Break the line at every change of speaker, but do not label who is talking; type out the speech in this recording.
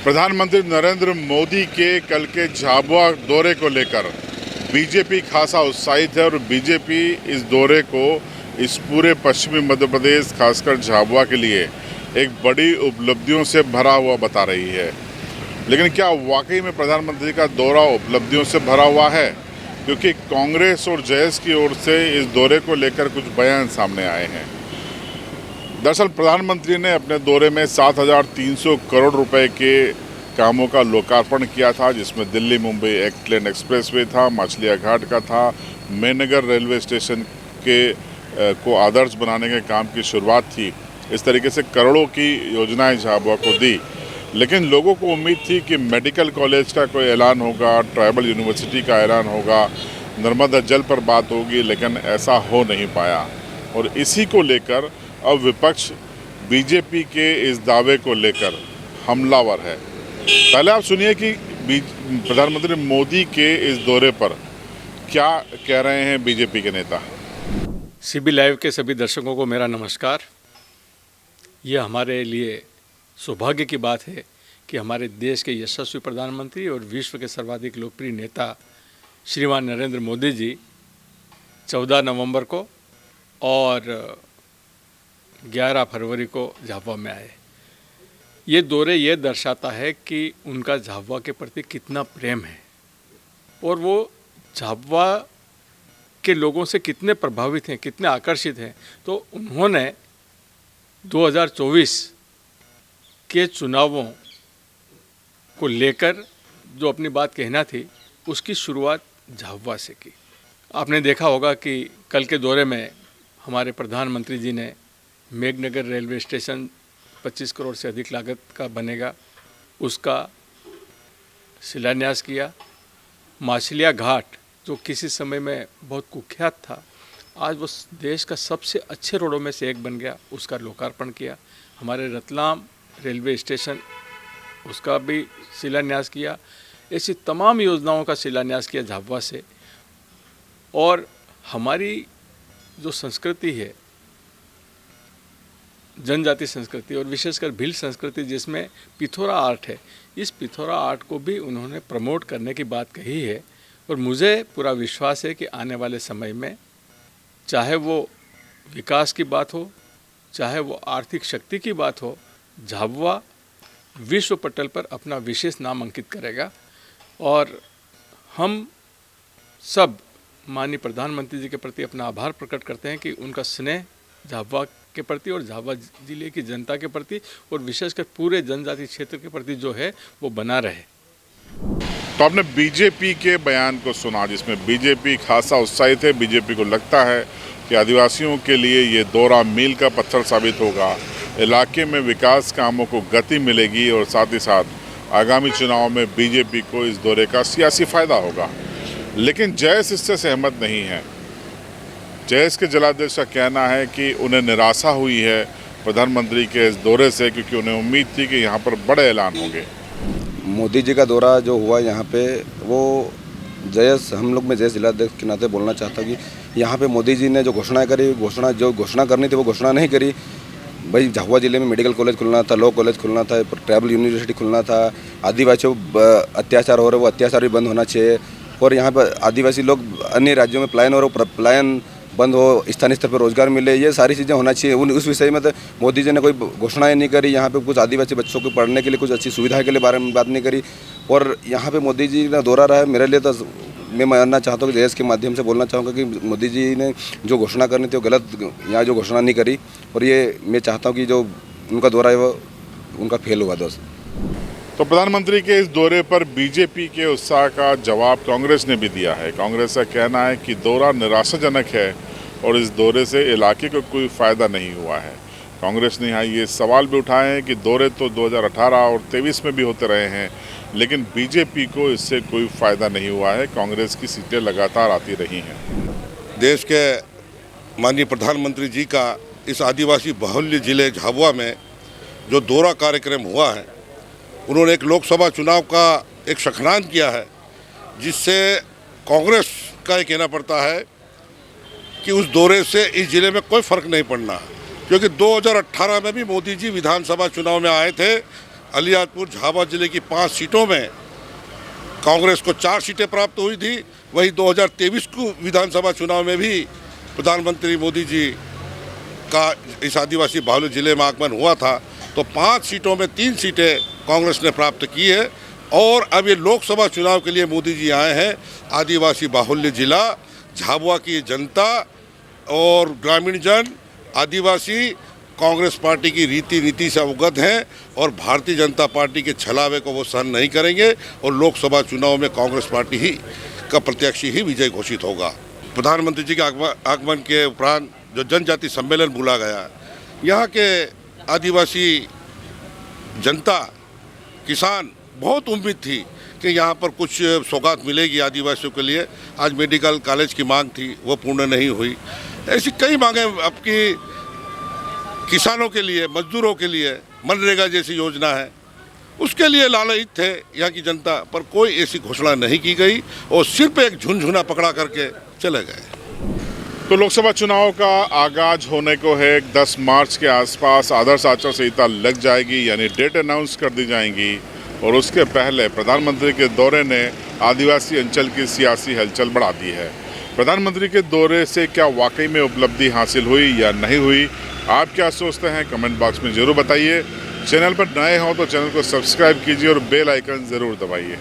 प्रधानमंत्री नरेंद्र मोदी के कल के झाबुआ दौरे को लेकर बीजेपी खासा उत्साहित है और बीजेपी इस दौरे को इस पूरे पश्चिमी मध्य प्रदेश खासकर झाबुआ के लिए एक बड़ी उपलब्धियों से भरा हुआ बता रही है। लेकिन क्या वाकई में प्रधानमंत्री का दौरा उपलब्धियों से भरा हुआ है? क्योंकि कांग्रेस और जयस की ओर से इस दौरे को लेकर कुछ बयान सामने आए हैं। दरअसल प्रधानमंत्री ने अपने दौरे में 7,300 करोड़ रुपए के कामों का लोकार्पण किया था, जिसमें दिल्ली मुंबई एक लेन एक्सप्रेसवे था, मछलिया घाट का था, मेनगर रेलवे स्टेशन को आदर्श बनाने के काम की शुरुआत थी। इस तरीके से करोड़ों की योजनाएं झाबुआ को दी। लेकिन लोगों को उम्मीद थी कि मेडिकल कॉलेज का कोई ऐलान होगा, ट्राइबल यूनिवर्सिटी का ऐलान होगा, नर्मदा जल पर बात होगी, लेकिन ऐसा हो नहीं पाया। और इसी को लेकर अब विपक्ष बीजेपी के इस दावे को लेकर हमलावर है। पहले आप सुनिए कि प्रधानमंत्री मोदी के इस दौरे पर क्या कह रहे हैं बीजेपी के नेता।
सीबी लाइव के सभी दर्शकों को मेरा नमस्कार। यह हमारे लिए सौभाग्य की बात है कि हमारे देश के यशस्वी प्रधानमंत्री और विश्व के सर्वाधिक लोकप्रिय नेता श्रीमान नरेंद्र मोदी जी 14 नवंबर को और 11 फरवरी को झाबुआ में आए। ये दौरे ये दर्शाता है कि उनका झाबुआ के प्रति कितना प्रेम है और वो झाबुआ के लोगों से कितने प्रभावित हैं, कितने आकर्षित हैं। तो उन्होंने 2024 के चुनावों को लेकर जो अपनी बात कहना थी, उसकी शुरुआत झाबुआ से की। आपने देखा होगा कि कल के दौरे में हमारे प्रधानमंत्री जी ने मेघनगर रेलवे स्टेशन 25 करोड़ से अधिक लागत का बनेगा, उसका शिलान्यास किया। मछलिया घाट जो किसी समय में बहुत कुख्यात था, आज वो देश का सबसे अच्छे रोडों में से एक बन गया, उसका लोकार्पण किया। हमारे रतलाम रेलवे स्टेशन, उसका भी शिलान्यास किया। ऐसी तमाम योजनाओं का शिलान्यास किया झाबुआ से। और हमारी जो संस्कृति है, जनजाति संस्कृति और विशेषकर भील संस्कृति, जिसमें पिथौरा आर्ट है, इस पिथौरा आर्ट को भी उन्होंने प्रमोट करने की बात कही है। और मुझे पूरा विश्वास है कि आने वाले समय में चाहे वो विकास की बात हो, चाहे वो आर्थिक शक्ति की बात हो, झाबुआ विश्व पटल पर अपना विशेष नाम अंकित करेगा। और हम सब माननीय प्रधानमंत्री जी के प्रति अपना आभार प्रकट करते हैं कि उनका स्नेह झाबुआ के प्रति और झाबुआ जिले की जनता के प्रति और विशेषकर पूरे जनजाति क्षेत्र के प्रति जो है वो बना रहे।
तो आपने बीजेपी के बयान को सुना, जिसमें बीजेपी खासा उत्साहित है। बीजेपी को लगता है कि आदिवासियों के लिए ये दौरा मील का पत्थर साबित होगा, इलाके में विकास कामों को गति मिलेगी और साथ ही साथ आगामी चुनाव में बीजेपी को इस दौरे का सियासी फायदा होगा। लेकिन जयस इससे सहमत नहीं है। जयस के जिलाध्यक्ष का कहना है कि उन्हें निराशा हुई है प्रधानमंत्री के इस दौरे से, क्योंकि उन्हें उम्मीद थी कि यहाँ पर बड़े ऐलान होंगे।
मोदी जी का दौरा जो हुआ यहाँ पे, वो जयस, हम लोग में जयस जिलाध्यक्ष के नाते बोलना चाहता कि यहाँ पे मोदी जी ने जो घोषणाएं करी, जो घोषणा करनी थी वो घोषणा नहीं करी। भाई झाबुआ जिले में मेडिकल कॉलेज खुलना था, लॉ कॉलेज खुलना था, ट्राइबल यूनिवर्सिटी खुलना था, आदिवासियों पर अत्याचार हो रहे वो अत्याचार भी बंद होना चाहिए। और यहाँ पर आदिवासी लोग अन्य राज्यों में पलायन हो, पलायन बंद हो, स्थानीय स्तर पर रोजगार मिले, ये सारी चीज़ें होना चाहिए। उस विषय में तो मोदी जी ने कोई घोषणाएं नहीं करी। यहाँ पे कुछ आदिवासी बच्चों को पढ़ने के लिए कुछ अच्छी सुविधा के लिए बारे में बात नहीं करी। और यहाँ पे मोदी जी का दौरा रहा है, मेरे लिए तो मैं मानना चाहता हूँ कि जयस के माध्यम से बोलना चाहूँगा कि मोदी जी ने जो घोषणा करनी थी वो गलत, यहाँ जो घोषणा नहीं करी। और ये मैं चाहता हूँ कि जो उनका दौरा है वो उनका फेल हुआ दोस्त।
तो प्रधानमंत्री के इस दौरे पर बीजेपी के उत्साह का जवाब कांग्रेस ने भी दिया है। कांग्रेस का कहना है कि दौरा निराशाजनक है और इस दौरे से इलाके को कोई फ़ायदा नहीं हुआ है। कांग्रेस ने यहाँ ये सवाल भी उठाए हैं कि दौरे तो 2018 और 23 में भी होते रहे हैं, लेकिन बीजेपी को इससे कोई फ़ायदा नहीं हुआ है। कांग्रेस की सीटें लगातार आती रही हैं।
देश के माननीय प्रधानमंत्री जी का इस आदिवासी बहुल्य जिले झाबुआ में जो दौरा कार्यक्रम हुआ है, उन्होंने एक लोकसभा चुनाव का एक शखनान किया है, जिससे कांग्रेस का ये कहना पड़ता है कि उस दौरे से इस जिले में कोई फ़र्क नहीं पड़ना। क्योंकि 2018 में भी मोदी जी विधानसभा चुनाव में आए थे, अलियापुर झाबुआ जिले की 5 सीटों में कांग्रेस को 4 सीटें प्राप्त हुई थी। वही 2023 को विधानसभा चुनाव में भी प्रधानमंत्री मोदी जी का इस आदिवासी बाहुल्य जिले में आगमन हुआ था, तो 5 सीटों में 3 सीटें कांग्रेस ने प्राप्त की है। और अब ये लोकसभा चुनाव के लिए मोदी जी आए हैं। आदिवासी बाहुल्य जिला झाबुआ की जनता और ग्रामीण जन, आदिवासी कांग्रेस पार्टी की रीति नीति से अवगत हैं और भारतीय जनता पार्टी के छलावे को वो सहन नहीं करेंगे और लोकसभा चुनाव में कांग्रेस पार्टी ही का प्रत्याशी ही विजय घोषित होगा। प्रधानमंत्री जी के आगमन के उपरांत जो जनजाति सम्मेलन बुला गया, यहाँ के आदिवासी जनता, किसान बहुत उम्मीद थी कि यहाँ पर कुछ सौगात मिलेगी आदिवासियों के लिए। आज मेडिकल कॉलेज की मांग थी, वो पूर्ण नहीं हुई। ऐसी कई मांगें आपकी किसानों के लिए, मजदूरों के लिए, मनरेगा जैसी योजना है, उसके लिए लालयित थे यहाँ की जनता, पर कोई ऐसी घोषणा नहीं की गई और सिर्फ एक झुनझुना पकड़ा करके चले गए।
तो लोकसभा चुनाव का आगाज होने को है। 10 मार्च के आसपास आदर्श आचार संहिता लग जाएगी, यानी डेट अनाउंस कर दी जाएंगी। और उसके पहले प्रधानमंत्री के दौरे ने आदिवासी अंचल की सियासी हलचल बढ़ा दी है। प्रधानमंत्री के दौरे से क्या वाकई में उपलब्धि हासिल हुई या नहीं हुई, आप क्या सोचते हैं, कमेंट बॉक्स में ज़रूर बताइए। चैनल पर नए हो तो चैनल को सब्सक्राइब कीजिए और बेल आइकन ज़रूर दबाइए।